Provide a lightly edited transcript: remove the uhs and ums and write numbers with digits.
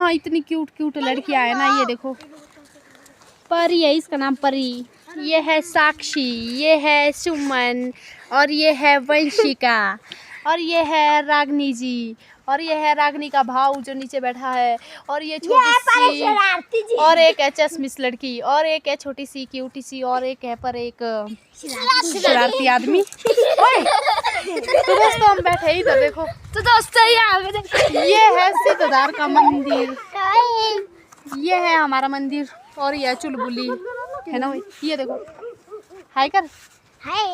हाँ इतनी cute cute लड़कियां है ना, ये देखो परी है, इसका नाम परी। ये है साक्षी, ये है सुमन, और ये है वंशिका, और ये है रागनी जी, और ये है रागनी का भाऊ जो नीचे बैठा है, और ये छोटी सी, और एक है चश्मिश लड़की, और एक है छोटी सी क्यूटी सी, और एक है पर एक शरारती आदमी। तो दोस्तों हम बैठे ही तो देखो, तो दोस्तों ये है सिद्धदार का मंदिर, ये है हमारा मंदिर, और ये चुलबुली है ना, ये देखो हाय कर। हाय।